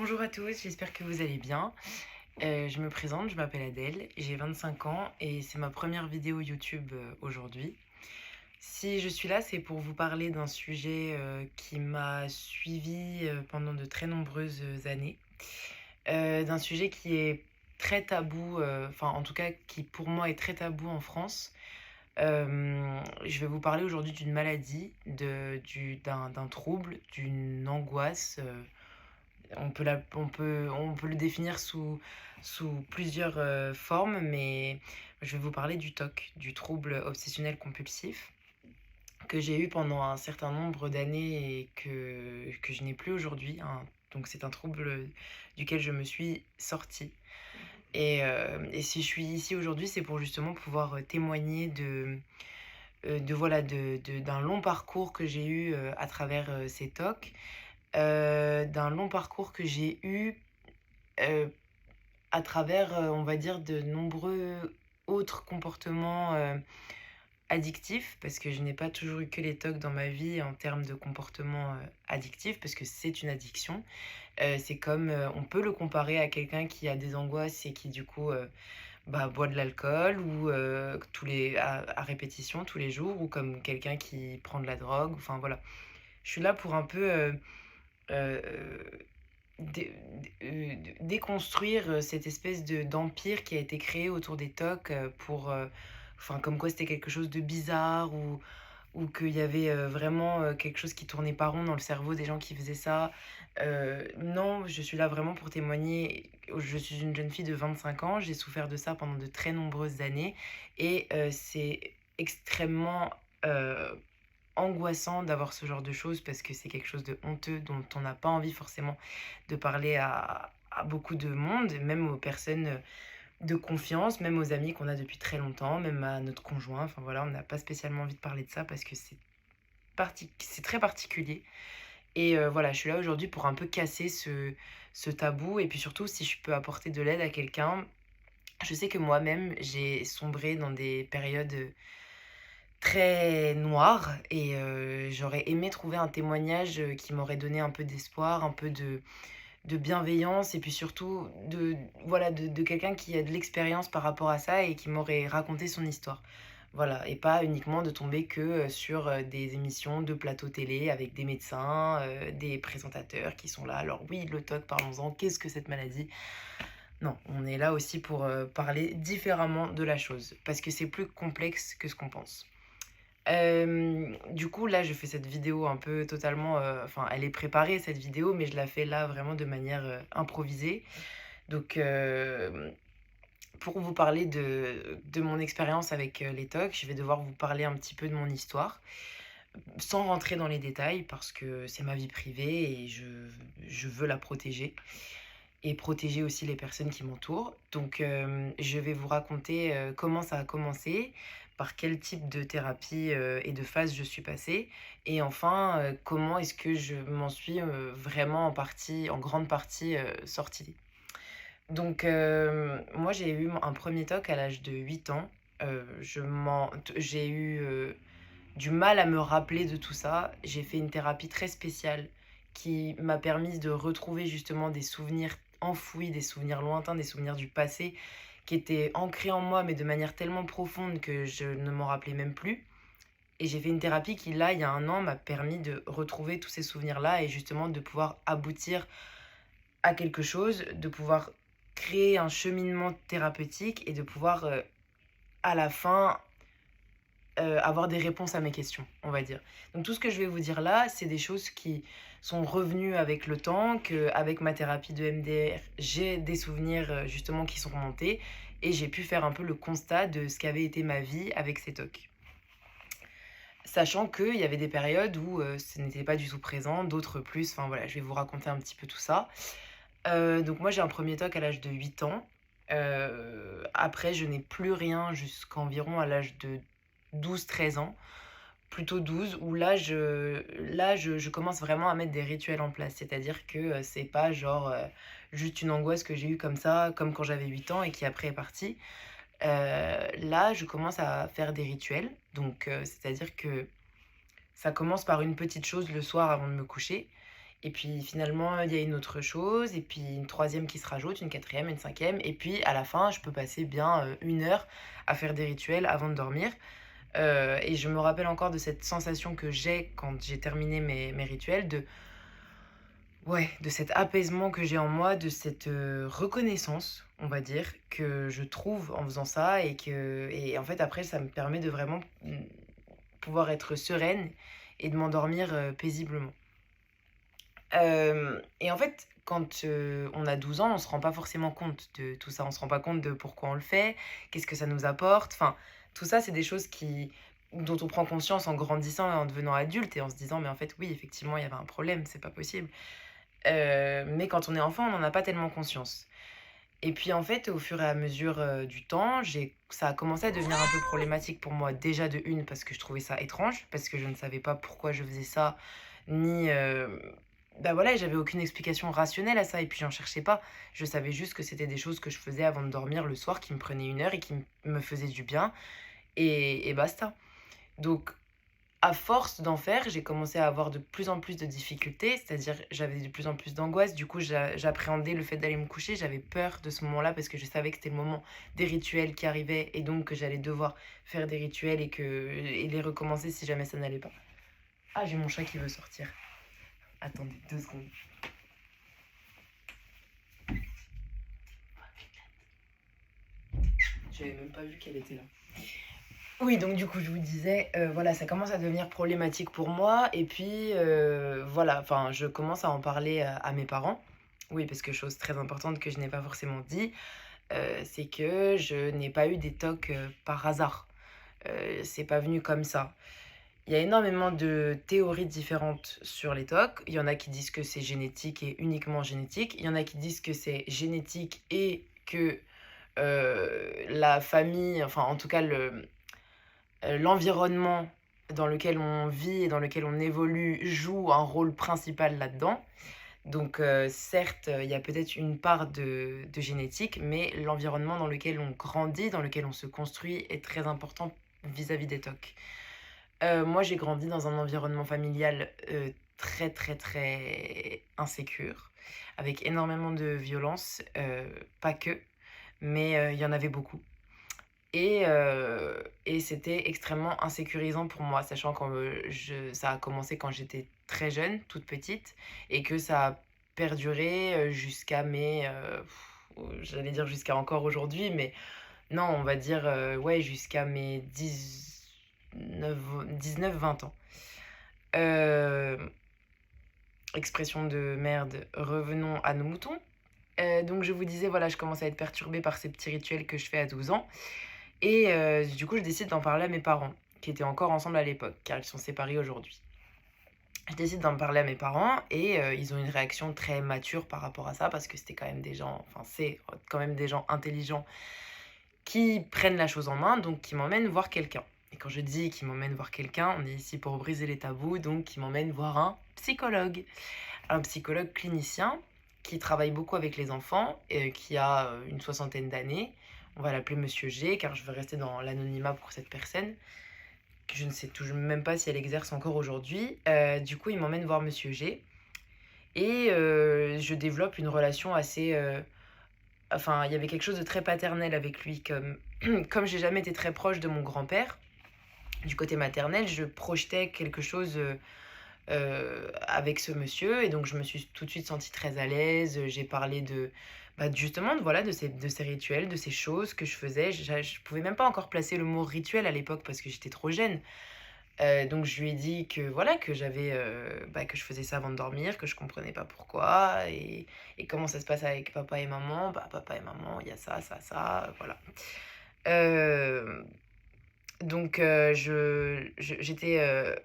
Bonjour à tous, j'espère que vous allez bien. Je me présente, je m'appelle Adèle, j'ai 25 ans et c'est ma première vidéo YouTube aujourd'hui. Si je suis là, c'est pour vous parler d'un sujet qui m'a suivi pendant de très nombreuses années. D'un sujet qui est très tabou, enfin en tout cas qui pour moi est très tabou en France. Je vais vous parler aujourd'hui d'une maladie, d'un trouble, d'une angoisse. On peut le définir sous plusieurs formes, mais je vais vous parler du TOC, du trouble obsessionnel compulsif, que j'ai eu pendant un certain nombre d'années et que je n'ai plus aujourd'hui, hein. Donc c'est un trouble duquel je me suis sortie. Et si je suis ici aujourd'hui, c'est pour justement pouvoir témoigner voilà, d'un long parcours que j'ai eu à travers ces TOC, d'un long parcours que j'ai eu Heu, à travers, on va dire de nombreux autres comportements, addictifs, parce que je n'ai pas toujours eu que les TOC dans ma vie en termes de comportements, addictifs, parce que c'est une addiction. C'est comme, on peut le comparer à quelqu'un qui a des angoisses et qui du coup, boit de l'alcool ou, tous les à répétition tous les jours, ou comme quelqu'un qui prend de la drogue, enfin voilà. Je suis là pour un peu, heu déconstruire, cette espèce d'empire qui a été créé autour des TOC, pour, enfin, comme quoi c'était quelque chose de bizarre, ou qu'il y avait, vraiment, quelque chose qui tournait pas rond dans le cerveau des gens qui faisaient ça. Non, je suis là vraiment pour témoigner. Je suis une jeune fille de 25 ans, j'ai souffert de ça pendant de très nombreuses années et c'est extrêmement, heu angoissant d'avoir ce genre de choses, parce que c'est quelque chose de honteux dont on n'a pas envie forcément de parler à beaucoup de monde, même aux personnes de confiance, même aux amis qu'on a depuis très longtemps, même à notre conjoint. Enfin voilà, on n'a pas spécialement envie de parler de ça parce que c'est très particulier. Et voilà, je suis là aujourd'hui pour un peu casser ce tabou, et puis surtout si je peux apporter de l'aide à quelqu'un. Je sais que moi-même, j'ai sombré dans des périodes très noir, et j'aurais aimé trouver un témoignage, qui m'aurait donné un peu d'espoir, un peu de bienveillance, et puis surtout de voilà, de quelqu'un qui a de l'expérience par rapport à ça et qui m'aurait raconté son histoire. Voilà, et pas uniquement de tomber que, sur, des émissions de plateau télé avec des médecins, des présentateurs qui sont là: «Alors oui, le TOC, parlons-en, qu'est-ce que cette maladie?» Non, on est là aussi pour, parler différemment de la chose, parce que c'est plus complexe que ce qu'on pense. Du coup, là, je fais cette vidéo un peu totalement, enfin, elle est préparée cette vidéo, mais je la fais là vraiment de manière, improvisée. Donc, pour vous parler de mon expérience avec, les TOC, je vais devoir vous parler un petit peu de mon histoire, sans rentrer dans les détails parce que c'est ma vie privée et je veux la protéger et protéger aussi les personnes qui m'entourent. Donc, je vais vous raconter, comment ça a commencé, par quel type de thérapie, et de phase je suis passée, et enfin, comment est-ce que je m'en suis, vraiment en grande partie, sortie. Donc, moi j'ai eu un premier TOC à l'âge de 8 ans. J'ai eu, du mal à me rappeler de tout ça. J'ai fait une thérapie très spéciale qui m'a permis de retrouver justement des souvenirs enfouis, des souvenirs lointains, des souvenirs du passé qui étaient ancrés en moi, mais de manière tellement profonde que je ne m'en rappelais même plus. Et j'ai fait une thérapie qui, là, il y a un an, m'a permis de retrouver tous ces souvenirs-là et justement de pouvoir aboutir à quelque chose, de pouvoir créer un cheminement thérapeutique et de pouvoir, à la fin, avoir des réponses à mes questions, on va dire. Donc tout ce que je vais vous dire là, c'est des choses qui sont revenues avec le temps, qu'avec ma thérapie de MDR, j'ai des souvenirs, justement qui sont remontés, et j'ai pu faire un peu le constat de ce qu'avait été ma vie avec ces TOC. Sachant qu'il y avait des périodes où, ce n'était pas du tout présent, d'autres plus, enfin voilà, je vais vous raconter un petit peu tout ça. Donc moi j'ai un premier TOC à l'âge de 8 ans. Après je n'ai plus rien jusqu'environ à l'âge de 12 13 ans. Plutôt 12, où là je commence vraiment à mettre des rituels en place. C'est-à-dire que, c'est pas genre, juste une angoisse que j'ai eue comme ça, comme quand j'avais 8 ans et qui après est partie. Là, je commence à faire des rituels. Donc, c'est-à-dire que ça commence par une petite chose le soir avant de me coucher, Et puis finalement, il y a une autre chose, et puis une troisième qui se rajoute, une quatrième, une cinquième, et puis à la fin, je peux passer bien 1 heure à faire des rituels avant de dormir. Et je me rappelle encore de cette sensation que j'ai quand j'ai terminé mes rituels, ouais, de cet apaisement que j'ai en moi, de cette reconnaissance, on va dire, que je trouve en faisant ça, et en fait après ça me permet de vraiment pouvoir être sereine et de m'endormir paisiblement. Et en fait, quand on a 12 ans, on se rend pas forcément compte de tout ça. On se rend pas compte de pourquoi on le fait, qu'est-ce que ça nous apporte. Enfin, tout ça, c'est des choses dont on prend conscience en grandissant et en devenant adulte et en se disant, mais en fait, oui, effectivement, il y avait un problème, c'est pas possible. Mais quand on est enfant, on n'en a pas tellement conscience. Et puis en fait, au fur et à mesure du temps, ça a commencé à devenir un peu problématique pour moi. Déjà de une, parce que je trouvais ça étrange, parce que je ne savais pas pourquoi je faisais ça, ni... bah voilà, j'avais aucune explication rationnelle à ça, et puis j'en cherchais pas. Je savais juste que c'était des choses que je faisais avant de dormir le soir, qui me prenaient 1 heure et qui me faisaient du bien, et basta. Donc à force d'en faire, j'ai commencé à avoir de plus en plus de difficultés, c'est-à-dire j'avais de plus en plus d'angoisse. Du coup, j'appréhendais le fait d'aller me coucher, j'avais peur de ce moment-là parce que je savais que c'était le moment des rituels qui arrivaient et donc que j'allais devoir faire des rituels et les recommencer si jamais ça n'allait pas. Ah, j'ai mon chat qui veut sortir. Attendez 2 secondes. J'avais même pas vu qu'elle était là. Oui, donc du coup, je vous disais, voilà, ça commence à devenir problématique pour moi, et puis, voilà, enfin, je commence à en parler à mes parents. Oui, parce que chose très importante que je n'ai pas forcément dit, c'est que je n'ai pas eu des TOC, par hasard. C'est pas venu comme ça. Il y a énormément de théories différentes sur les TOC. Il y en a qui disent que c'est génétique et uniquement génétique. Il y en a qui disent que c'est génétique et que, la famille, enfin, en tout cas, l'environnement dans lequel on vit et dans lequel on évolue joue un rôle principal là-dedans. Donc certes, il y a peut-être une part de génétique, mais l'environnement dans lequel on grandit, dans lequel on se construit est très important vis-à-vis des TOC. Moi, j'ai grandi dans un environnement familial très très très insécure, avec énormément de violence, pas que, mais il y en avait beaucoup. Et c'était extrêmement insécurisant pour moi, sachant que ça a commencé quand j'étais très jeune, toute petite, et que ça a perduré jusqu'à j'allais dire jusqu'à encore aujourd'hui, mais non, on va dire, ouais, jusqu'à mes 19-20 ans. Euh, Expression de merde, revenons à nos moutons. Donc je vous disais, voilà, je commence à être perturbée par ces petits rituels que je fais à 12 ans. Et du coup, je décide d'en parler à mes parents, qui étaient encore ensemble à l'époque, car ils sont séparés aujourd'hui. Je décide d'en parler à mes parents et ils ont une réaction très mature par rapport à ça, parce que c'était quand même des gens, enfin c'est quand même des gens intelligents qui prennent la chose en main, donc qui m'emmènent voir quelqu'un. Et quand je dis qu'ils m'emmènent voir quelqu'un, on est ici pour briser les tabous, donc qui m'emmènent voir un psychologue. Un psychologue clinicien qui travaille beaucoup avec les enfants, et qui a une soixantaine d'années. On va l'appeler Monsieur G, car je veux rester dans l'anonymat pour cette personne. Je ne sais toujours même pas si elle exerce encore aujourd'hui. Du coup, il m'emmène voir Monsieur G. Et je développe une relation assez... Enfin, il y avait quelque chose de très paternel avec lui. Comme j'ai jamais été très proche de mon grand-père, du côté maternel, je projetais quelque chose avec ce monsieur, et donc je me suis tout de suite sentie très à l'aise. J'ai parlé justement voilà, de ces rituels, de ces choses que je faisais. Je pouvais même pas encore placer le mot rituel à l'époque parce que j'étais trop jeune. Donc je lui ai dit que voilà, que que je faisais ça avant de dormir, que je comprenais pas pourquoi, et comment ça se passe avec papa et maman. Papa et maman, il y a ça, ça, ça, voilà. Euh, donc j'étais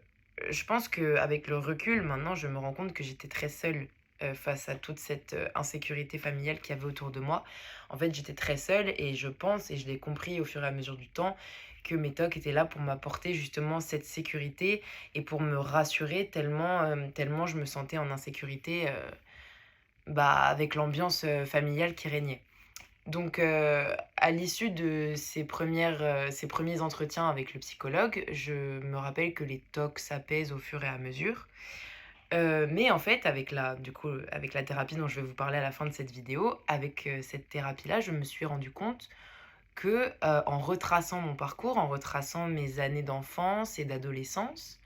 je pense qu'avec le recul, maintenant, je me rends compte que j'étais très seule face à toute cette insécurité familiale qu'il y avait autour de moi. En fait, j'étais très seule, et je pense, et je l'ai compris au fur et à mesure du temps, que mes tocs étaient là pour m'apporter justement cette sécurité et pour me rassurer tellement je me sentais en insécurité avec l'ambiance familiale qui régnait. Donc, à l'issue de ces premiers entretiens avec le psychologue, je me rappelle que les tocs s'apaisent au fur et à mesure. Mais en fait, avec la thérapie dont je vais vous parler à la fin de cette vidéo, avec, cette thérapie-là, je me suis rendu compte que, en retraçant mon parcours, en retraçant mes années d'enfance et d'adolescence,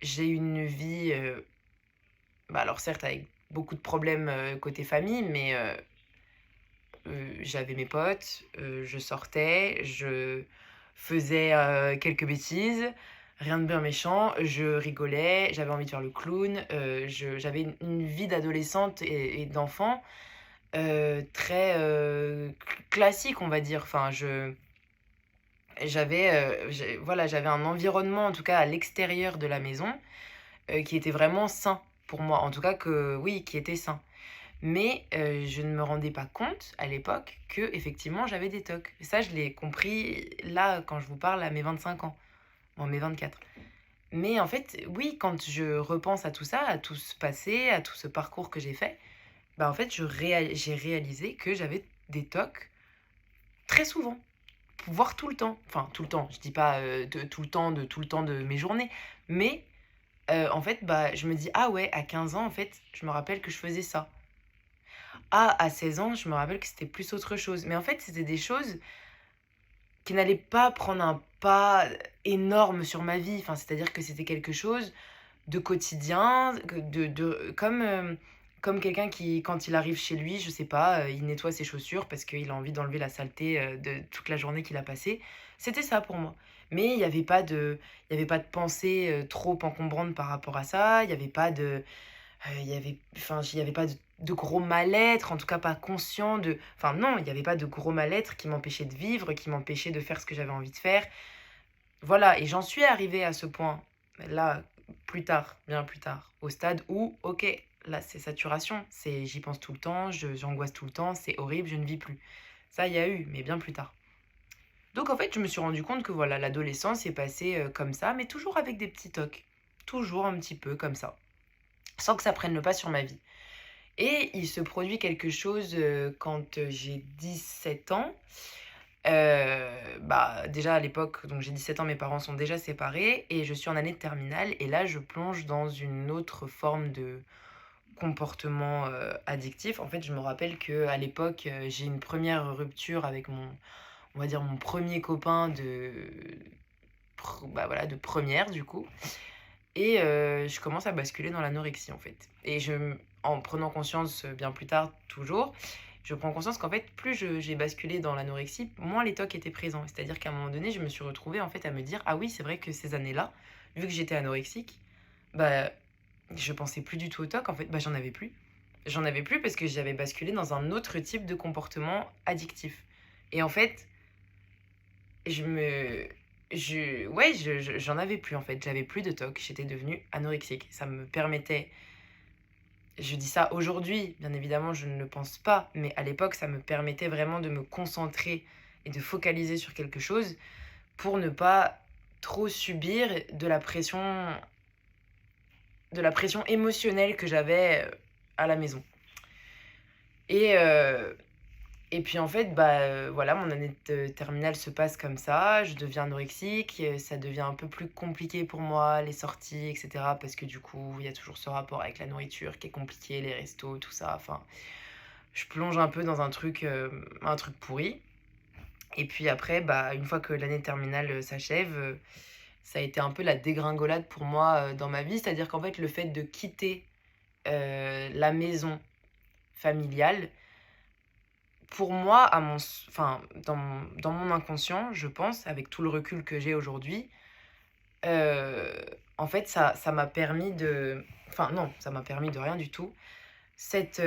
j'ai eu une vie, bah, alors certes avec beaucoup de problèmes, côté famille, mais, j'avais mes potes, je sortais, je faisais, quelques bêtises, rien de bien méchant, je rigolais, j'avais envie de faire le clown, j'avais une vie d'adolescente et d'enfant, très, classique, on va dire. Enfin, j'avais un environnement, en tout cas à l'extérieur de la maison, qui était vraiment sain pour moi. En tout cas que oui, qui était sain. Mais je ne me rendais pas compte à l'époque que effectivement j'avais des TOC. Et ça, je l'ai compris là, quand je vous parle à mes 25 ans, bon mes 24. Mais en fait, oui, quand je repense à tout ça, à tout ce passé, à tout ce parcours que j'ai fait, bah, en fait, j'ai réalisé que j'avais des TOC très souvent, voire tout le temps. Enfin, tout le temps, je dis pas, de tout le temps de mes journées, mais en fait, bah, je me dis: «Ah ouais, à 15 ans, en fait, je me rappelle que je faisais ça. Ah, à 16 ans, je me rappelle que c'était plus autre chose». Mais en fait, c'était des choses qui n'allaient pas prendre un pas énorme sur ma vie. Enfin, c'est-à-dire que c'était quelque chose de quotidien, que comme quelqu'un qui, quand il arrive chez lui, je sais pas, il nettoie ses chaussures parce qu'il a envie d'enlever la saleté, de toute la journée qu'il a passée. C'était ça pour moi. Mais il y avait pas de pensée, trop encombrante par rapport à ça. Il y avait pas de, il y avait pas de gros mal-être, en tout cas pas conscient de, enfin non, il y avait pas de gros mal-être qui m'empêchait de vivre, qui m'empêchait de faire ce que j'avais envie de faire. Voilà, et j'en suis arrivée à ce point, là, plus tard, bien plus tard, au stade où, OK, là, c'est saturation, j'y pense tout le temps, j'angoisse tout le temps, c'est horrible, je ne vis plus. Ça, il y a eu, mais bien plus tard. Donc en fait, je me suis rendu compte que voilà, l'adolescence est passée comme ça, mais toujours avec des petits tocs. Toujours un petit peu comme ça, sans que ça prenne le pas sur ma vie. Et il se produit quelque chose quand j'ai 17 ans. Bah, déjà à l'époque, donc j'ai 17 ans, mes parents sont déjà séparés et je suis en année de terminale et là je plonge dans une autre forme de comportement, addictif. En fait, je me rappelle qu'à l'époque, j'ai une première rupture avec on va dire mon premier copain bah, voilà, de première du coup, et je commence à basculer dans l'anorexie en fait. Et en prenant conscience, bien plus tard toujours, je prends conscience qu'en fait, plus j'ai basculé dans l'anorexie, moins les TOC étaient présents. C'est-à-dire qu'à un moment donné, je me suis retrouvée en fait à me dire: «Ah oui, c'est vrai que ces années-là, vu que j'étais anorexique, bah, je pensais plus du tout aux TOC en fait, bah, j'en avais plus». J'en avais plus parce que j'avais basculé dans un autre type de comportement addictif. Et en fait, je me ouais, j'en avais plus en fait, j'avais plus de TOC, j'étais devenue anorexique. Ça me permettait, je dis ça aujourd'hui, bien évidemment, je ne le pense pas, mais à l'époque, ça me permettait vraiment de me concentrer et de focaliser sur quelque chose pour ne pas trop subir de la pression émotionnelle que j'avais, à la maison. Et et puis en fait, bah, voilà, mon année de terminale se passe comme ça, je deviens anorexique, ça devient un peu plus compliqué pour moi, les sorties et cetera, parce que du coup, il y a toujours ce rapport avec la nourriture qui est compliqué, les restos, tout ça, enfin, je plonge un peu dans un truc pourri. Et puis après, bah, une fois que l'année de terminale, s'achève, ça a été un peu la dégringolade pour moi, dans ma vie. C'est-à-dire qu'en fait, le fait de quitter, la maison familiale, pour moi, enfin, dans mon inconscient, je pense, avec tout le recul que j'ai aujourd'hui, heu, en fait, ça m'a permis de, enfin non, ça m'a permis de rien du tout. Cette,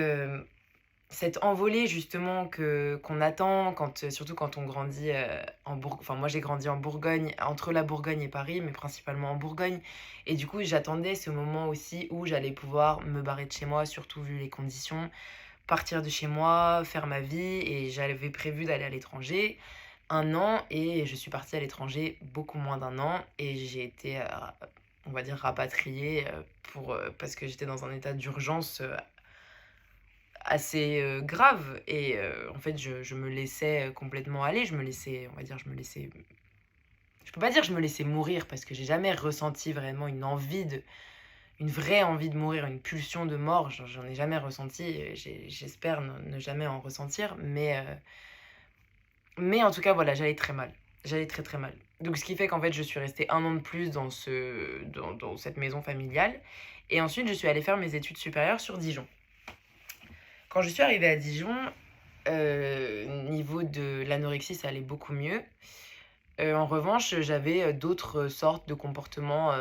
cette envolée justement qu'on attend quand, surtout quand on grandit, enfin moi j'ai grandi en Bourgogne, entre la Bourgogne et Paris, mais principalement en Bourgogne, et du coup j'attendais ce moment aussi où j'allais pouvoir me barrer de chez moi, surtout vu les conditions, partir de chez moi, faire ma vie, et j'avais prévu d'aller à l'étranger 1 an, et je suis partie à l'étranger beaucoup moins d'1 an, et j'ai été, on va dire rapatriée, parce que j'étais dans un état d'urgence, assez, grave. Et en fait, je me laissais, complètement aller. Je me laissais, on va dire, je peux pas dire que je me laissais mourir parce que j'ai jamais ressenti vraiment une envie de une vraie envie de mourir, une pulsion de mort, j'en ai jamais ressenti, j'espère ne jamais en ressentir, mais en tout cas, voilà, j'allais très mal. J'allais très, très mal. Donc ce qui fait qu'en fait, je suis restée 1 an de plus dans cette maison familiale et ensuite je suis allée faire mes études supérieures sur Dijon. Quand je suis arrivée à Dijon, niveau de l'anorexie, ça allait beaucoup mieux. En revanche, j'avais, d'autres sortes de comportements,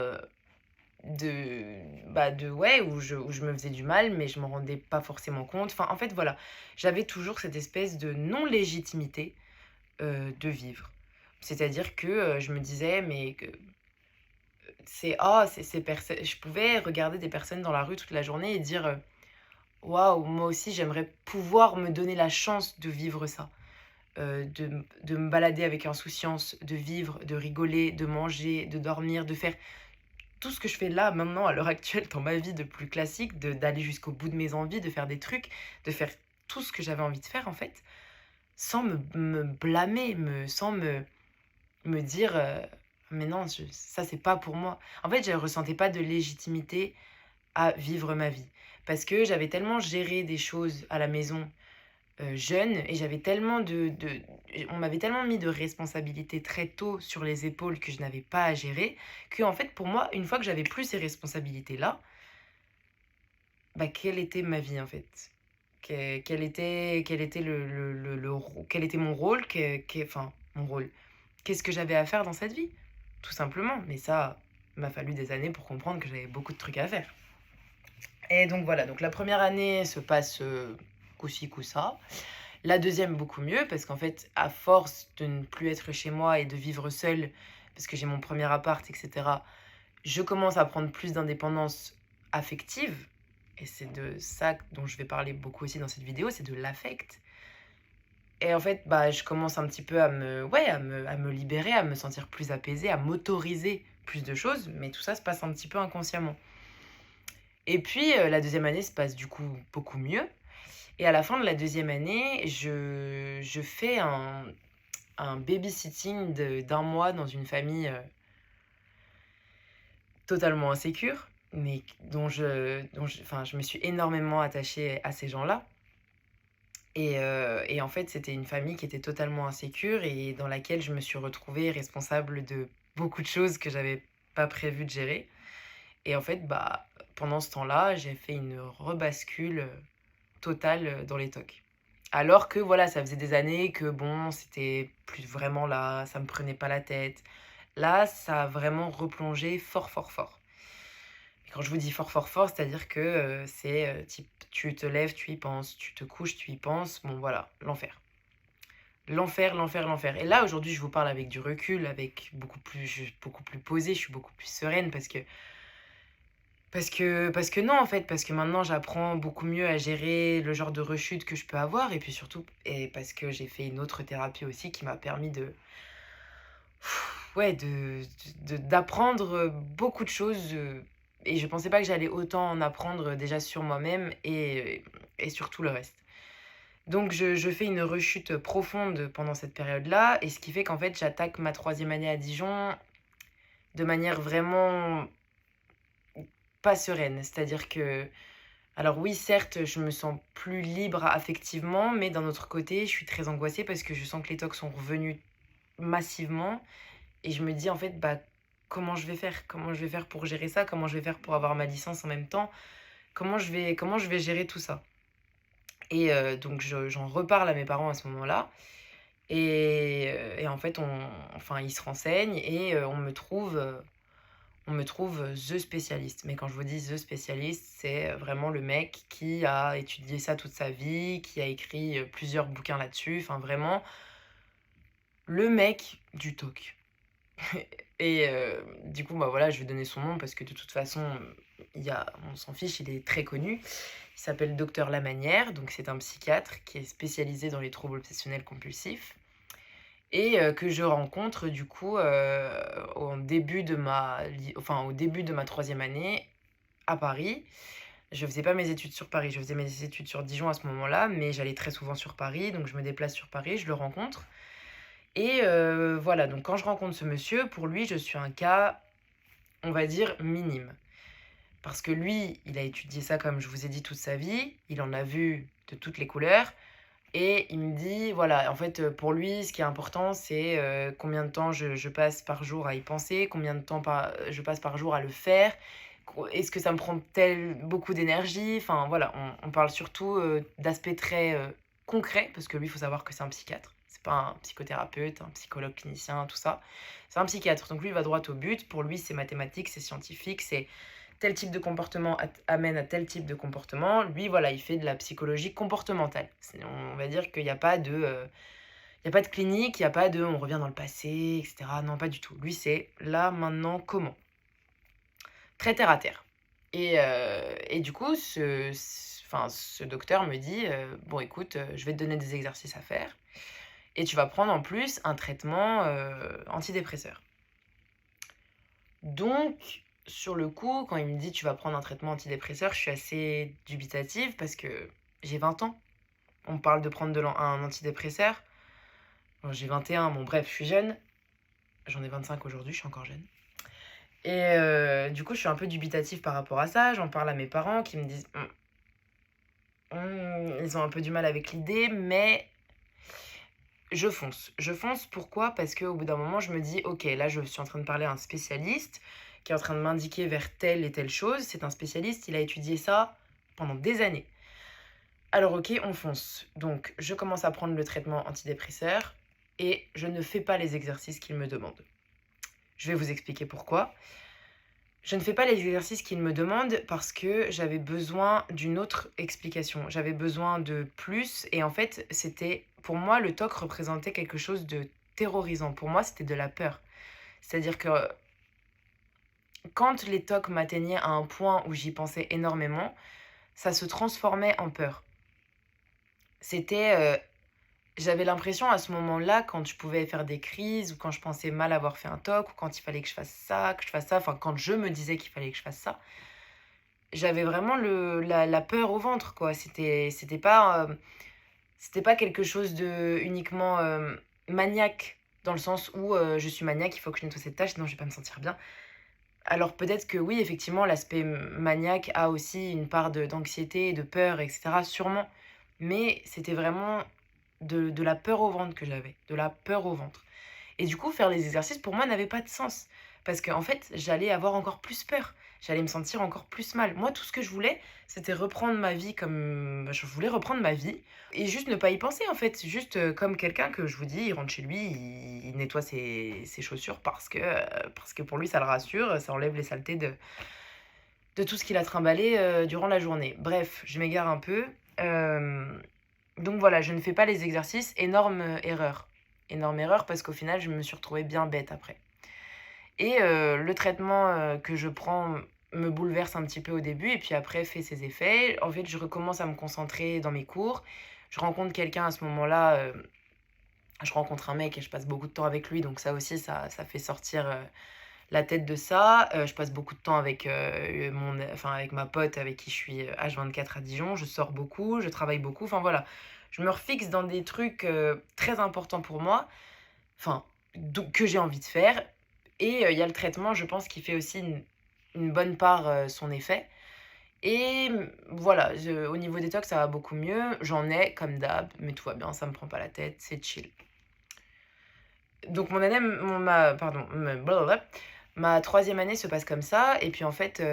ouais, où je me faisais du mal, mais je m'en rendais pas forcément compte. Enfin, en fait, voilà, j'avais toujours cette espèce de non-légitimité, de vivre. C'est-à-dire que, je me disais: «Mais que c'est oh, ces personnes». Je pouvais regarder des personnes dans la rue toute la journée et dire, «Waouh, moi aussi j'aimerais pouvoir me donner la chance de vivre ça». De me balader avec insouciance, de vivre, de rigoler, de manger, de dormir, de faire tout ce que je fais là, maintenant, à l'heure actuelle, dans ma vie de plus classique, d'aller jusqu'au bout de mes envies, de faire des trucs, de faire tout ce que j'avais envie de faire, en fait, sans me blâmer, sans me dire, «Mais non, ça, c'est pas pour moi». En fait, je ne ressentais pas de légitimité à vivre ma vie. Parce que j'avais tellement géré des choses à la maison, jeune, et j'avais tellement on m'avait tellement mis de responsabilités très tôt sur les épaules que je n'avais pas à gérer, que en fait, pour moi, une fois que j'avais plus ces responsabilités-là, bah, quelle était ma vie, en fait? Quel était quel était mon rôle? Enfin, mon rôle. Qu'est-ce que j'avais à faire dans cette vie? Tout simplement. Mais ça, il m'a fallu des années pour comprendre que j'avais beaucoup de trucs à faire. Et donc voilà, donc la première année se passe, coup-ci, coup-ça. La deuxième beaucoup mieux parce qu'en fait, à force de ne plus être chez moi et de vivre seule, parce que j'ai mon premier appart et cetera, je commence à prendre plus d'indépendance affective et c'est de ça dont je vais parler beaucoup aussi dans cette vidéo, c'est de l'affect. Et en fait, bah, je commence un petit peu à me libérer, à me sentir plus apaisée, à m'autoriser plus de choses, mais tout ça se passe un petit peu inconsciemment. Et puis, la deuxième année se passe du coup beaucoup mieux. Et à la fin de la deuxième année, je fais un babysitting d'un mois dans une famille, totalement insécure, mais enfin, je me suis énormément attachée à ces gens-là. Et en fait, c'était une famille qui était totalement insécure et dans laquelle je me suis retrouvée responsable de beaucoup de choses que j'avais pas prévu de gérer. Et en fait, bah, pendant ce temps-là, j'ai fait une rebascule, totale, dans les TOC. Alors que voilà, ça faisait des années que bon, c'était plus vraiment là, ça me prenait pas la tête. Là, ça a vraiment replongé fort, fort, fort. Et quand je vous dis fort, fort, fort, c'est-à-dire que, c'est, type tu te lèves, tu y penses, tu te couches, tu y penses, bon voilà, l'enfer. L'enfer, l'enfer, l'enfer. Et là, aujourd'hui, je vous parle avec du recul, avec beaucoup plus posée, je suis beaucoup plus sereine parce que non, en fait, parce que maintenant j'apprends beaucoup mieux à gérer le genre de rechute que je peux avoir et puis surtout et parce que j'ai fait une autre thérapie aussi qui m'a permis ouais, d'apprendre beaucoup de choses, et je pensais pas que j'allais autant en apprendre déjà sur moi-même et sur tout le reste. Donc je fais une rechute profonde pendant cette période-là et ce qui fait qu'en fait, j'attaque ma troisième année à Dijon de manière vraiment pas sereine. C'est-à-dire que alors oui, certes, je me sens plus libre affectivement, mais d'un autre côté, je suis très angoissée parce que je sens que les tocs sont revenus massivement et je me dis en fait, bah, comment je vais faire? Comment je vais faire pour gérer ça? Comment je vais faire pour avoir ma licence en même temps? Comment je vais gérer tout ça? Et donc j'en reparle à mes parents à ce moment-là et en fait, enfin, ils se renseignent et on me trouve, the spécialiste. Mais quand je vous dis the spécialiste, c'est vraiment le mec qui a étudié ça toute sa vie, qui a écrit, plusieurs bouquins là-dessus, enfin vraiment le mec du talk. Et du coup, bah, voilà, je vais donner son nom parce que de toute façon, on s'en fiche, il est très connu. Il s'appelle docteur Lamanière, donc c'est un psychiatre qui est spécialisé dans les troubles obsessionnels compulsifs et que je rencontre du coup, au début de au début de ma troisième année à Paris. Je faisais pas mes études sur Paris, je faisais mes études sur Dijon à ce moment-là, mais j'allais très souvent sur Paris, donc je me déplace sur Paris, je le rencontre et voilà, donc quand je rencontre ce monsieur, pour lui, je suis un cas, on va dire, minime. Parce que lui, il a étudié ça, comme je vous ai dit, toute sa vie. Il en a vu de toutes les couleurs. Et il me dit, voilà, en fait, pour lui, ce qui est important, c'est combien de temps je passe par jour à y penser, combien de temps je passe par jour à le faire, est-ce que ça me prend beaucoup d'énergie. Enfin, voilà, on parle surtout d'aspects très concrets, parce que lui, il faut savoir que c'est un psychiatre. C'est pas un psychothérapeute, un psychologue clinicien, tout ça. C'est un psychiatre. Donc lui, il va droit au but. Pour lui, c'est mathématique, c'est scientifique, c'est tel type de comportement amène à tel type de comportement. Lui, voilà, il fait de la psychologie comportementale. On va dire qu'il n'y a pas de, il y a pas de clinique, il n'y a pas de on revient dans le passé, etc. Non, pas du tout. Lui, c'est là, maintenant, comment. Très terre à terre. Et du coup, ce docteur me dit, bon, écoute, je vais te donner des exercices à faire. Et tu vas prendre en plus un traitement antidépresseur. Donc, sur le coup, quand il me dit tu vas prendre un traitement antidépresseur, je suis assez dubitative parce que j'ai 20 ans. On me parle de prendre un antidépresseur. Bon, j'ai 21, bon bref, je suis jeune. J'en ai 25 aujourd'hui, je suis encore jeune. Et du coup, je suis un peu dubitative par rapport à ça. J'en parle à mes parents qui me disent ils ont un peu du mal avec l'idée, mais je fonce. Je fonce pourquoi? Parce qu'au bout d'un moment, je me dis ok, là, je suis en train de parler à un spécialiste qui est en train de m'indiquer vers telle et telle chose. C'est un spécialiste, il a étudié ça pendant des années. Alors ok, on fonce. Donc, je commence à prendre le traitement antidépresseur et je ne fais pas les exercices qu'il me demande. Je vais vous expliquer pourquoi. Je ne fais pas les exercices qu'il me demande parce que j'avais besoin d'une autre explication. J'avais besoin de plus et en fait, pour moi, le TOC représentait quelque chose de terrorisant. Pour moi, c'était de la peur. C'est-à-dire que quand les TOC m'atteignaient à un point où j'y pensais énormément, ça se transformait en peur. J'avais l'impression à ce moment-là, quand je pouvais faire des crises ou quand je pensais mal avoir fait un TOC ou quand il fallait que je fasse ça, enfin quand je me disais qu'il fallait que je fasse ça, j'avais vraiment la peur au ventre, quoi. C'était pas quelque chose de uniquement maniaque, dans le sens où je suis maniaque, il faut que je nettoie cette tâche, sinon je vais pas me sentir bien. Alors peut-être que oui, effectivement, l'aspect maniaque a aussi une part d'anxiété, de peur, etc. Sûrement. Mais c'était vraiment de la peur au ventre que j'avais. De la peur au ventre. Et du coup, faire les exercices, pour moi, n'avait pas de sens. Parce qu'en fait, j'allais avoir encore plus peur. J'allais me sentir encore plus mal. Moi, tout ce que je voulais, c'était reprendre ma vie comme... Je voulais reprendre ma vie et juste ne pas y penser, en fait. Juste comme quelqu'un que je vous dis, il rentre chez lui, il nettoie ses chaussures parce que pour lui, ça le rassure, ça enlève les saletés de tout ce qu'il a trimballé durant la journée. Bref, je m'égare un peu. Donc voilà, je ne fais pas les exercices. Énorme erreur. Énorme erreur parce qu'au final, je me suis retrouvée bien bête après. Et le traitement que je prends me bouleverse un petit peu au début et puis après fait ses effets. En fait, je recommence à me concentrer dans mes cours. Je rencontre quelqu'un à ce moment-là. Je rencontre un mec et je passe beaucoup de temps avec lui. Donc ça aussi, ça fait sortir la tête de ça. Je passe beaucoup de temps avec, avec ma pote avec qui je suis H24 à Dijon. Je sors beaucoup, je travaille beaucoup. Enfin voilà, je me refixe dans des trucs très importants pour moi. Enfin, que j'ai envie de faire. Et il y a le traitement, je pense, qui fait aussi une bonne part son effet. Et voilà, au niveau détox, ça va beaucoup mieux. J'en ai, comme d'hab, mais tout va bien, ça me prend pas la tête, c'est chill. Donc ma troisième année se passe comme ça. Et puis en fait,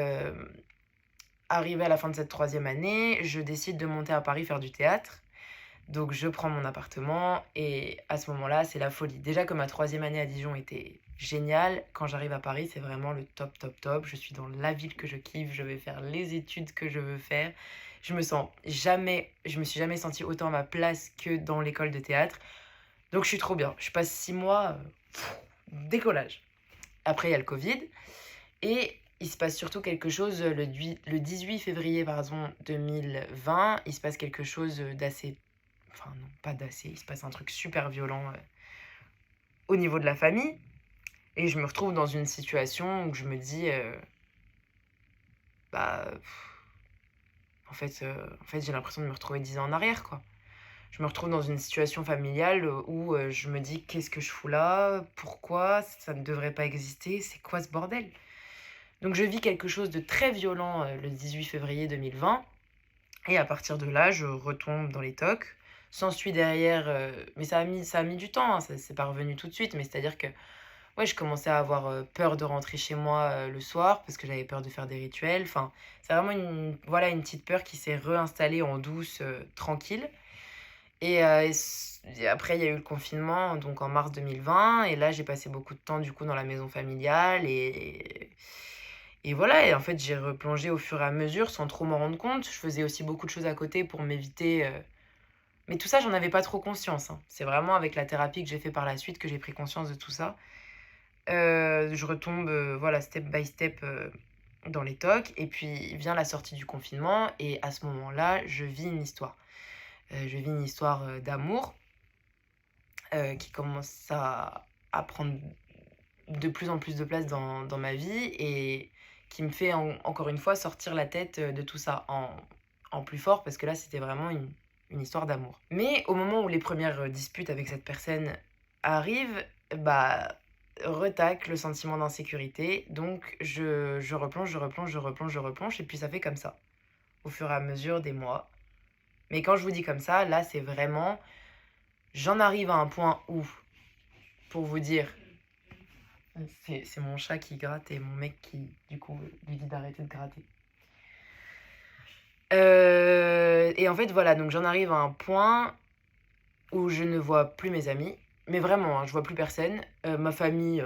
arrivé à la fin de cette troisième année, je décide de monter à Paris faire du théâtre. Donc je prends mon appartement et à ce moment-là, c'est la folie. Déjà que ma troisième année à Dijon était géniale, quand j'arrive à Paris, c'est vraiment le top, top, top. Je suis dans la ville que je kiffe, je vais faire les études que je veux faire. Je me suis jamais sentie autant à ma place que dans l'école de théâtre. Donc je suis trop bien. Je passe 6 mois, décollage. Après, il y a le Covid et il se passe surtout quelque chose le 18 février 2020. Il se passe quelque chose d'assez... Enfin non, pas d'assez. Il se passe un truc super violent au niveau de la famille. Et je me retrouve dans une situation où je me dis... en fait, j'ai l'impression de me retrouver 10 ans en arrière, quoi. Je me retrouve dans une situation familiale où je me dis qu'est-ce que je fous là? Pourquoi? Ça ne devrait pas exister. C'est quoi ce bordel? Donc je vis quelque chose de très violent le 18 février 2020 et à partir de là, je retombe dans les tocs. S'ensuit derrière, mais ça a mis du temps, hein, ça c'est pas revenu tout de suite, mais c'est-à-dire que, ouais, je commençais à avoir, peur de rentrer chez moi, le soir parce que j'avais peur de faire des rituels. Enfin, c'est vraiment une petite peur qui s'est réinstallée en douce, tranquille et après il y a eu le confinement, donc en mars 2020 et là, j'ai passé beaucoup de temps, du coup, dans la maison familiale et voilà et en fait, j'ai replongé au fur et à mesure sans trop m'en rendre compte. Je faisais aussi beaucoup de choses à côté pour m'éviter, mais tout ça, j'en avais pas trop conscience, hein. C'est vraiment avec la thérapie que j'ai fait par la suite que j'ai pris conscience de tout ça. Je retombe, voilà, step by step, dans les tocs et puis vient la sortie du confinement et à ce moment-là, je vis une histoire. Je vis une histoire, d'amour, qui commence à prendre de plus en plus de place dans ma vie et qui me fait encore une fois sortir la tête, de tout ça en plus fort parce que là, c'était vraiment une histoire d'amour. Mais au moment où les premières disputes avec cette personne arrivent, bah, retac le sentiment d'insécurité. Donc je replonge, je replonge, je replonge, je replonge et puis ça fait comme ça, au fur et à mesure des mois. Mais quand je vous dis comme ça, là, c'est vraiment j'en arrive à un point où, pour vous dire, c'est mon chat qui gratte et mon mec qui, du coup, lui dit d'arrêter de gratter. Et en fait, voilà, donc j'en arrive à un point où je ne vois plus mes amis. Mais vraiment, hein, je vois plus personne. Ma famille,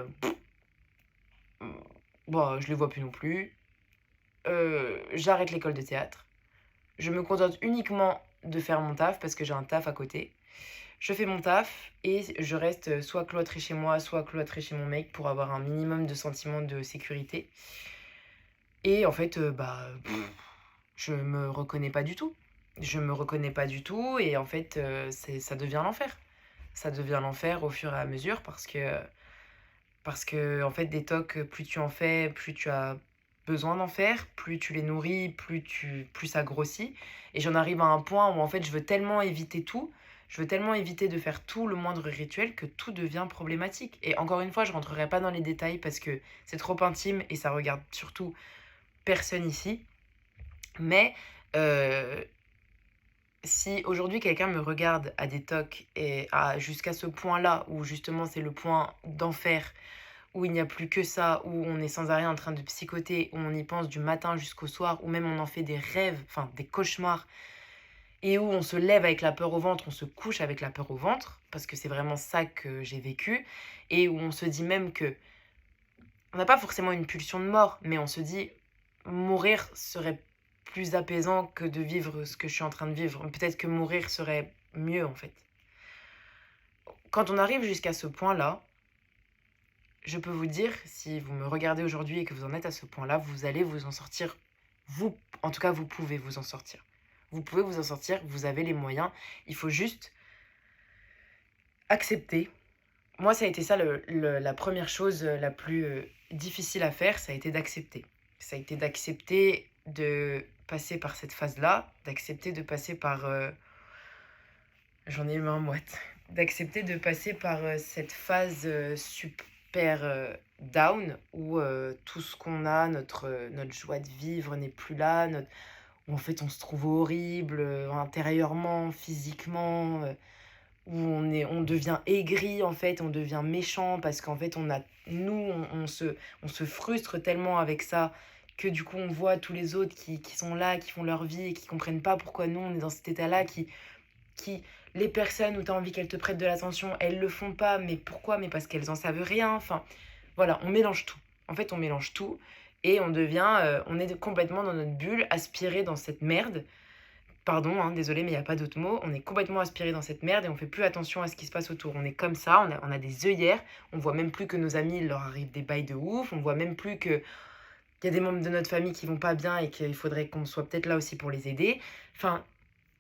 bah, je les vois plus non plus. J'arrête l'école de théâtre. Je me contente uniquement de faire mon taf parce que j'ai un taf à côté. Je fais mon taf et je reste soit cloîtrée chez moi, soit cloîtrée chez mon mec pour avoir un minimum de sentiment de sécurité. Et en fait, bah, je me reconnais pas du tout. Je me reconnais pas du tout et en fait, ça devient l'enfer. Ça devient l'enfer au fur et à mesure parce que en fait, des tocs, plus tu en fais, plus tu as besoin d'en faire, plus tu les nourris, plus ça grossit et j'en arrive à un point où en fait, je veux tellement éviter tout, je veux tellement éviter de faire tout le moindre rituel que tout devient problématique et encore une fois, je rentrerai pas dans les détails parce que c'est trop intime et ça regarde surtout personne ici. Mais si aujourd'hui quelqu'un me regarde à des tocs et jusqu'à ce point-là où justement c'est le point d'enfer, où il n'y a plus que ça, où on est sans arrêt en train de psychoter, où on y pense du matin jusqu'au soir, où même on en fait des rêves, enfin des cauchemars, et où on se lève avec la peur au ventre, on se couche avec la peur au ventre, parce que c'est vraiment ça que j'ai vécu, et où on se dit même que, on n'a pas forcément une pulsion de mort, mais on se dit, mourir serait plus apaisant que de vivre ce que je suis en train de vivre. Peut-être que mourir serait mieux en fait. Quand on arrive jusqu'à ce point-là, je peux vous dire, si vous me regardez aujourd'hui et que vous en êtes à ce point-là, vous allez vous en sortir. Vous, en tout cas, vous pouvez vous en sortir. Vous pouvez vous en sortir, vous avez les moyens. Il faut juste accepter. Moi, ça a été ça la première chose la plus difficile à faire, ça a été d'accepter. Ça a été d'accepter de passer par cette phase-là, d'accepter de passer par... j'en ai eu un moite. D'accepter de passer par cette phase super down où tout ce qu'on a, notre joie de vivre n'est plus là, où en fait on se trouve horrible intérieurement, physiquement, où on devient aigri en fait, on devient méchant parce qu'en fait on se frustre tellement avec ça que du coup on voit tous les autres qui sont là, qui font leur vie et qui comprennent pas pourquoi nous on est dans cet état-là, qui les personnes où tu as envie qu'elles te prêtent de l'attention, elles le font pas, mais pourquoi? Mais parce qu'elles en savent rien, enfin voilà, on mélange tout. En fait, on mélange tout et on est complètement dans notre bulle, aspiré dans cette merde. Pardon, hein, désolé, mais il y a pas d'autre mot. On est complètement aspiré dans cette merde et on fait plus attention à ce qui se passe autour. On est comme ça, on a des œillères, on voit même plus que nos amis, il leur arrive des bails de ouf, on voit même plus que il y a des membres de notre famille qui vont pas bien et qu'il faudrait qu'on soit peut-être là aussi pour les aider. Enfin,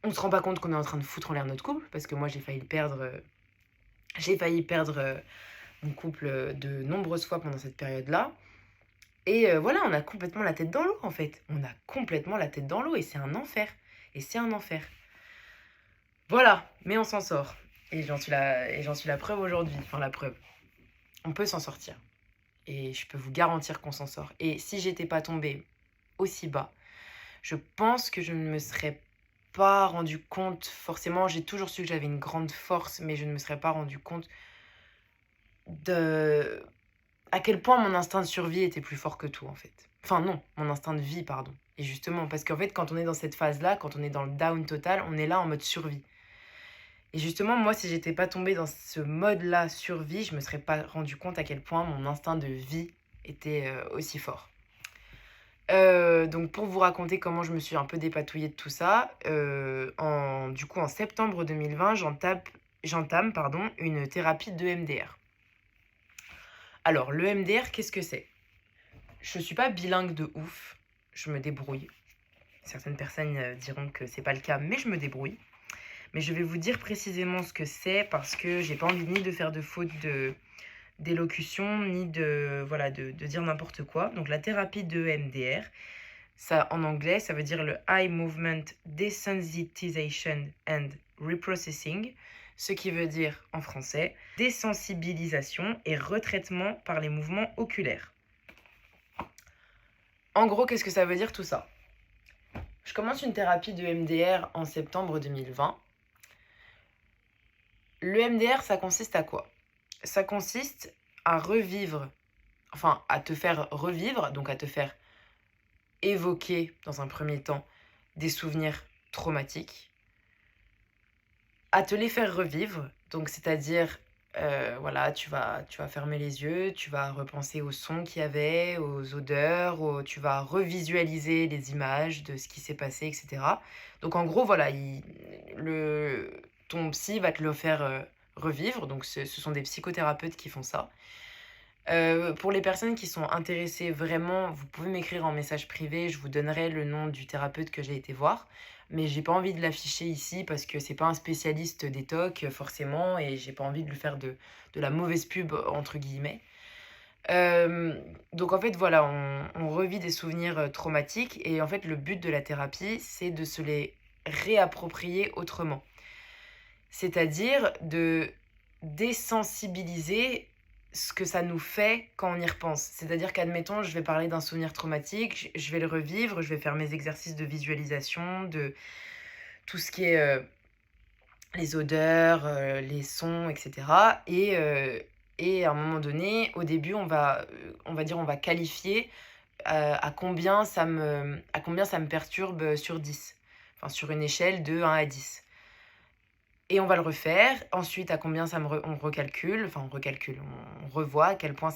on se rend pas compte qu'on est en train de foutre en l'air notre couple parce que moi j'ai failli perdre mon couple de nombreuses fois pendant cette période-là. Et voilà, on a complètement la tête dans l'eau en fait. On a complètement la tête dans l'eau et c'est un enfer. Et c'est un enfer. Voilà, mais on s'en sort. Et j'en suis la preuve aujourd'hui. Enfin, la preuve. On peut s'en sortir. Et je peux vous garantir qu'on s'en sort. Et si j'étais pas tombée aussi bas, je pense que je ne me serais pas rendu compte forcément. J'ai toujours su que j'avais une grande force, mais je ne me serais pas rendu compte de à quel point mon instinct de survie était plus fort que tout, en fait. Enfin non, mon instinct de vie, pardon. Et justement, parce qu'en fait, quand on est dans cette phase-là, quand on est dans le down total, on est là en mode survie. Et justement, moi, si j'étais pas tombée dans ce mode-là, survie, je me serais pas rendu compte à quel point mon instinct de vie était aussi fort. Donc pour vous raconter comment je me suis un peu dépatouillée de tout ça, du coup en septembre 2020, j'entame pardon, une thérapie de MDR. Alors le MDR, qu'est-ce que c'est? Je suis pas bilingue de ouf, je me débrouille. Certaines personnes diront que c'est pas le cas, mais je me débrouille. Mais je vais vous dire précisément ce que c'est parce que j'ai pas envie ni de faire de faute d'élocution, ni de dire n'importe quoi. Donc la thérapie de MDR, ça en anglais, ça veut dire le Eye Movement Desensitization and Reprocessing, ce qui veut dire en français désensibilisation et retraitement par les mouvements oculaires. En gros, qu'est-ce que ça veut dire tout ça? Je commence une thérapie de MDR en septembre 2020. Le MDR, ça consiste à quoi? Ça consiste à revivre, enfin à te faire revivre, donc à te faire évoquer dans un premier temps des souvenirs traumatiques, à te les faire revivre, donc c'est-à-dire voilà, tu vas fermer les yeux, tu vas repenser aux sons qu'il y avait, aux odeurs, tu vas revisualiser les images de ce qui s'est passé, etc. Donc en gros, voilà, ton psy va te le faire revivre, donc ce sont des psychothérapeutes qui font ça. Pour les personnes qui sont intéressées vraiment, vous pouvez m'écrire en message privé, je vous donnerai le nom du thérapeute que j'ai été voir. Mais j'ai pas envie de l'afficher ici parce que c'est pas un spécialiste des TOC forcément et j'ai pas envie de lui faire de la mauvaise pub entre guillemets. Donc en fait voilà, on revit des souvenirs traumatiques et en fait le but de la thérapie c'est de se les réapproprier autrement. C'est-à-dire de désensibiliser ce que ça nous fait quand on y repense. C'est-à-dire qu'admettons, je vais parler d'un souvenir traumatique, je vais le revivre, je vais faire mes exercices de visualisation, de tout ce qui est les odeurs, les sons, etc. Et à un moment donné, au début, on va dire, on va qualifier à combien ça me perturbe sur 10. Enfin, sur une échelle de 1 à 10. Et on va le refaire. Ensuite, à combien on recalcule, on revoit à quel point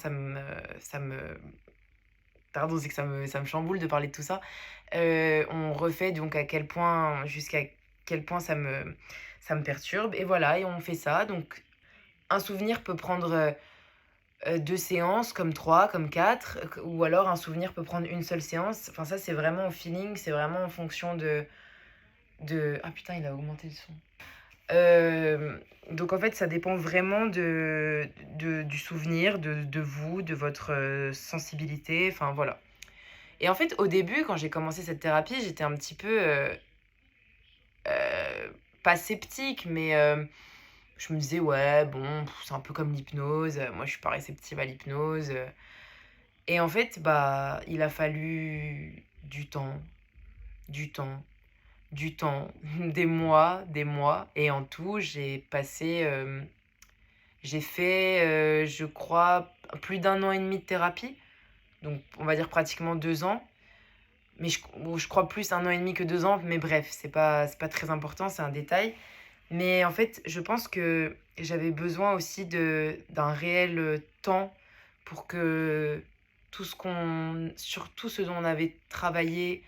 pardon, c'est que ça me chamboule de parler de tout ça. On refait donc jusqu'à quel point ça me perturbe. Et voilà, et on fait ça. Donc, un souvenir peut prendre 2 séances, comme 3, comme 4, ou alors un souvenir peut prendre une seule séance. Enfin, ça, c'est vraiment au feeling, c'est vraiment en fonction Ah putain, il a augmenté le son. Donc en fait, ça dépend vraiment du souvenir, de vous, de votre sensibilité, enfin voilà. Et en fait, au début, quand j'ai commencé cette thérapie, j'étais un petit peu, pas sceptique, mais je me disais, ouais, bon, c'est un peu comme l'hypnose, moi je suis pas réceptive à l'hypnose. Et en fait, bah, il a fallu du temps, du temps, du temps, des mois, et en tout, j'ai fait, je crois, plus d'1 an et demi de thérapie, donc on va dire pratiquement 2 ans. Mais je crois plus 1 an et demi que 2 ans, mais bref, c'est pas très important, c'est un détail. Mais en fait, je pense que j'avais besoin aussi d'un réel temps pour que sur tout ce dont on avait travaillé,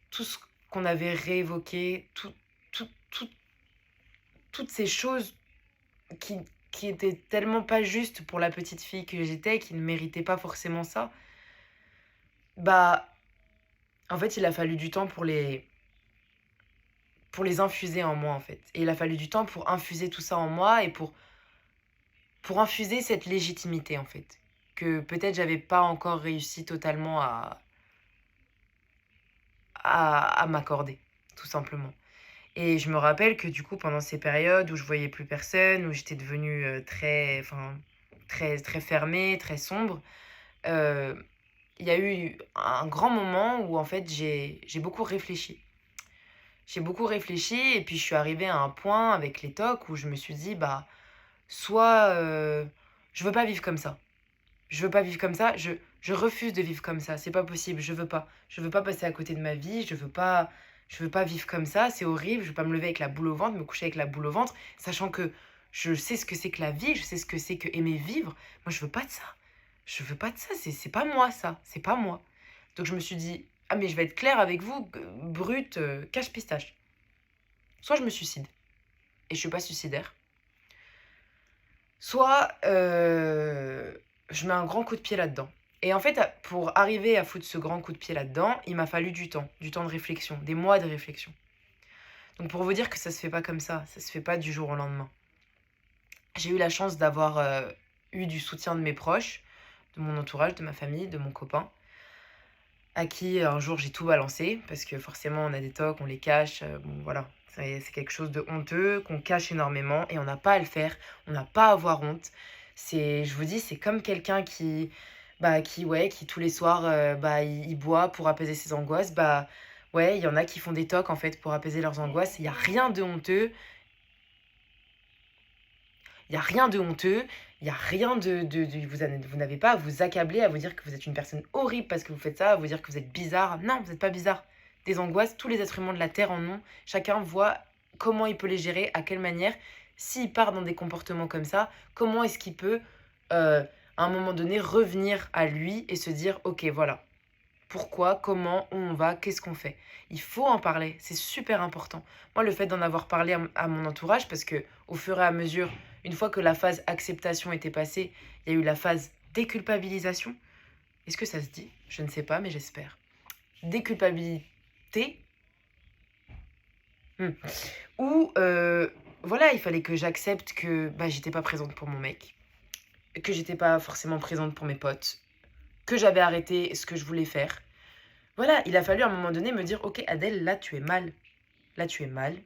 tout ce qu'on avait réévoqué, tout, tout- toutes ces choses qui, qui étaient tellement pas justes pour la petite fille que j'étais, qui ne méritait pas forcément ça, bah, en fait, il a fallu du temps pour les infuser en moi, en fait. Et il a fallu du temps pour infuser tout ça en moi et pour infuser cette légitimité, en fait. Que peut-être j'avais pas encore réussi totalement à m'accorder, tout simplement. Et je me rappelle que du coup, pendant ces périodes où je voyais plus personne, où j'étais devenue très fermée, très sombre, il y a eu un grand moment où en fait j'ai beaucoup réfléchi. J'ai beaucoup réfléchi et puis je suis arrivée à un point avec les TOC où je me suis dit: «Bah, soit, je veux pas vivre comme ça. Je veux pas vivre comme ça, je refuse de vivre comme ça, c'est pas possible, je veux pas. Je veux pas passer à côté de ma vie, je veux pas vivre comme ça, c'est horrible, je veux pas me lever avec la boule au ventre, me coucher avec la boule au ventre, sachant que je sais ce que c'est que la vie, je sais ce que c'est que aimer vivre. Moi, je veux pas de ça. Je veux pas de ça, c'est pas moi ça, c'est pas moi. Donc je me suis dit: «Ah mais je vais être claire avec vous, brute, cache pistache. Soit je me suicide et je suis pas suicidaire, soit, je mets un grand coup de pied là-dedans». Et en fait, pour arriver à foutre ce grand coup de pied là-dedans, il m'a fallu du temps de réflexion, des mois de réflexion. Donc pour vous dire que ça se fait pas comme ça se fait pas du jour au lendemain. J'ai eu la chance d'avoir, eu du soutien de mes proches, de mon entourage, de ma famille, de mon copain, à qui un jour j'ai tout balancé parce que forcément on a des tocs, on les cache, bon voilà. C'est quelque chose de honteux qu'on cache énormément et on n'a pas à le faire, on n'a pas à avoir honte. Je vous dis, c'est comme quelqu'un qui, bah, qui tous les soirs, bah, il boit pour apaiser ses angoisses. Bah, ouais, il y en a qui font des tocs en fait pour apaiser leurs angoisses. Il y a rien de honteux, il y a rien de honteux, il y a rien vous n'avez pas à vous accabler, à vous dire que vous êtes une personne horrible parce que vous faites ça, à vous dire que vous êtes bizarre. Non, vous êtes pas bizarre. Des angoisses, tous les êtres humains de la terre en ont. Chacun voit comment il peut les gérer, à quelle manière. S'il part dans des comportements comme ça, comment est-ce qu'il peut, à un moment donné, revenir à lui et se dire: «OK, voilà, pourquoi, comment, où on va, qu'est-ce qu'on fait?» Il faut en parler, c'est super important. Moi, le fait d'en avoir parlé à mon entourage, parce que au fur et à mesure, une fois que la phase acceptation était passée, il y a eu la phase déculpabilisation. Est-ce que ça se dit? Je ne sais pas, mais j'espère. Déculpabilité. Hmm. Où, voilà, il fallait que j'accepte que bah, j'étais pas présente pour mon mec, que j'étais pas forcément présente pour mes potes, que j'avais arrêté ce que je voulais faire. Voilà, il a fallu à un moment donné me dire: «OK Adèle, là tu es mal. Là tu es mal,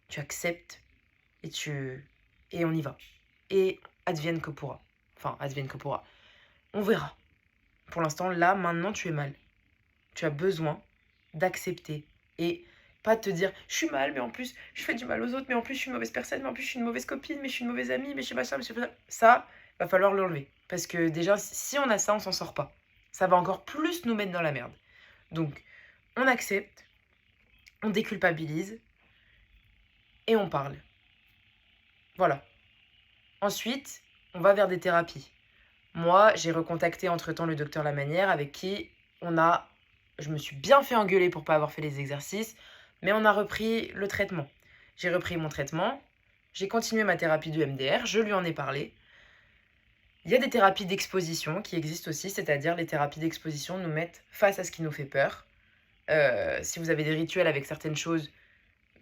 tu acceptes et et on y va. Et advienne que pourra». Enfin, advienne que pourra. On verra. Pour l'instant, là, maintenant, tu es mal. Tu as besoin d'accepter et pas te dire: «Je suis mal, mais en plus, je fais du mal aux autres, mais en plus, je suis une mauvaise personne, mais en plus, je suis une mauvaise copine, mais je suis une mauvaise amie, mais je sais pas ça, mais je sais pas ça». Ça, va falloir l'enlever parce que déjà, si on a ça, on s'en sort pas. Ça va encore plus nous mettre dans la merde. Donc, on accepte, on déculpabilise et on parle. Voilà. Ensuite, on va vers des thérapies. Moi, j'ai recontacté entre-temps le docteur Lamanière avec qui je me suis bien fait engueuler pour pas avoir fait les exercices, mais on a repris le traitement. J'ai repris mon traitement, j'ai continué ma thérapie de MDR, je lui en ai parlé. Il y a des thérapies d'exposition qui existent aussi, c'est-à-dire les thérapies d'exposition nous mettent face à ce qui nous fait peur. Si vous avez des rituels avec certaines choses,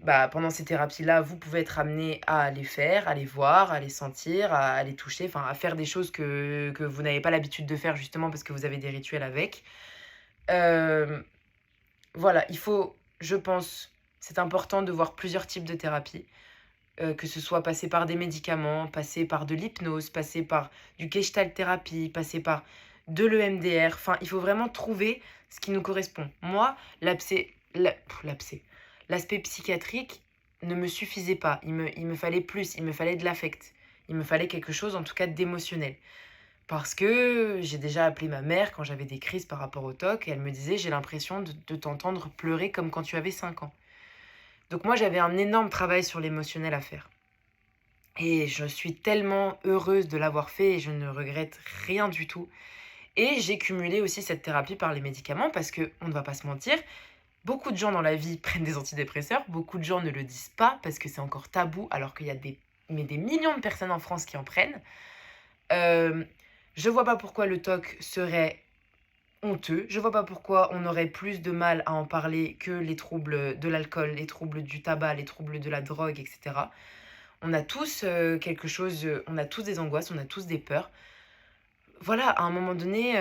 bah, pendant ces thérapies-là, vous pouvez être amené à les faire, à les voir, à les sentir, à les toucher, enfin à faire des choses que vous n'avez pas l'habitude de faire justement parce que vous avez des rituels avec. Hem, voilà, je pense, c'est important de voir plusieurs types de thérapies, que ce soit passer par des médicaments, passer par de l'hypnose, passer par du gestalt thérapie, passer par de l'EMDR. Enfin, il faut vraiment trouver ce qui nous correspond. Moi, l'aspect psychiatrique ne me suffisait pas. Il me fallait plus, il me fallait de l'affect. Il me fallait quelque chose, en tout cas, d'émotionnel. Parce que j'ai déjà appelé ma mère quand j'avais des crises par rapport au TOC et elle me disait: «J'ai l'impression de t'entendre pleurer comme quand tu avais 5 ans». Donc moi, j'avais un énorme travail sur l'émotionnel à faire et je suis tellement heureuse de l'avoir fait et je ne regrette rien du tout et j'ai cumulé aussi cette thérapie par les médicaments parce qu'on ne va pas se mentir, beaucoup de gens dans la vie prennent des antidépresseurs, beaucoup de gens ne le disent pas parce que c'est encore tabou alors qu'il y a des millions de personnes en France qui en prennent. Hem, je vois pas pourquoi le TOC serait honteux. Je vois pas pourquoi on aurait plus de mal à en parler que les troubles de l'alcool, les troubles du tabac, les troubles de la drogue, et cetera. On a tous, quelque chose, on a tous des angoisses, on a tous des peurs. Voilà, à un moment donné,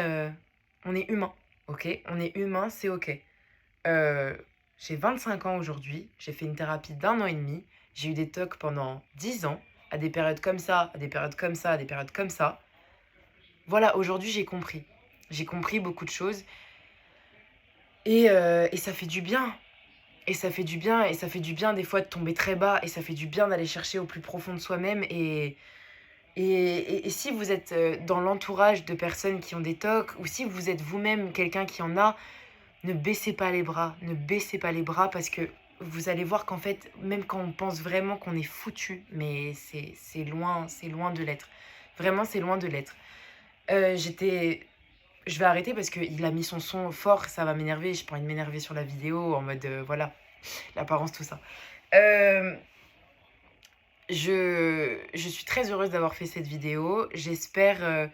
on est humain, OK? On est humain, c'est OK. J'ai 25 ans aujourd'hui, j'ai fait une thérapie d'1 an et demi, j'ai eu des TOC pendant 10 ans, à des périodes comme ça, à des périodes comme ça, à des périodes comme ça. Voilà, aujourd'hui, j'ai compris. J'ai compris beaucoup de choses et ça fait du bien. Et ça fait du bien et ça fait du bien des fois de tomber très bas et ça fait du bien d'aller chercher au plus profond de soi-même et si vous êtes, dans l'entourage de personnes qui ont des TOC ou si vous êtes vous-même quelqu'un qui en a, ne baissez pas les bras. Ne baissez pas les bras parce que vous allez voir qu'en fait, même quand on pense vraiment qu'on est foutu, mais c'est loin de l'être. Vraiment, c'est loin de l'être. J'étais je vais arrêter parce qu'il a mis son son fort, ça va m'énerver. J'ai pas envie de m'énerver sur la vidéo en mode, voilà, l'apparence, tout ça. Hem, je suis très heureuse d'avoir fait cette vidéo. J'espère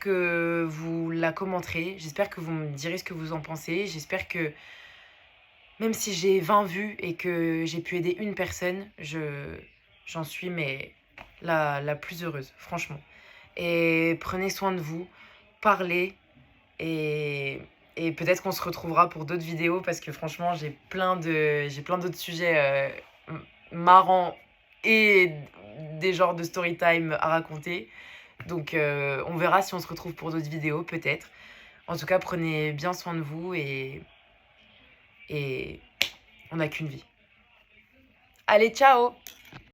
que vous la commenterez. J'espère que vous me direz ce que vous en pensez. J'espère que même si j'ai 20 vues et que j'ai pu aider une personne, j'en suis mais la plus heureuse, franchement. Et prenez soin de vous, parlez et, et peut-être qu'on se retrouvera pour d'autres vidéos parce que franchement, j'ai plein d'autres sujets marrants et des genres de story time à raconter. Donc on verra si on se retrouve pour d'autres vidéos, peut-être. En tout cas, prenez bien soin de vous et on n'a qu'une vie. Allez, ciao!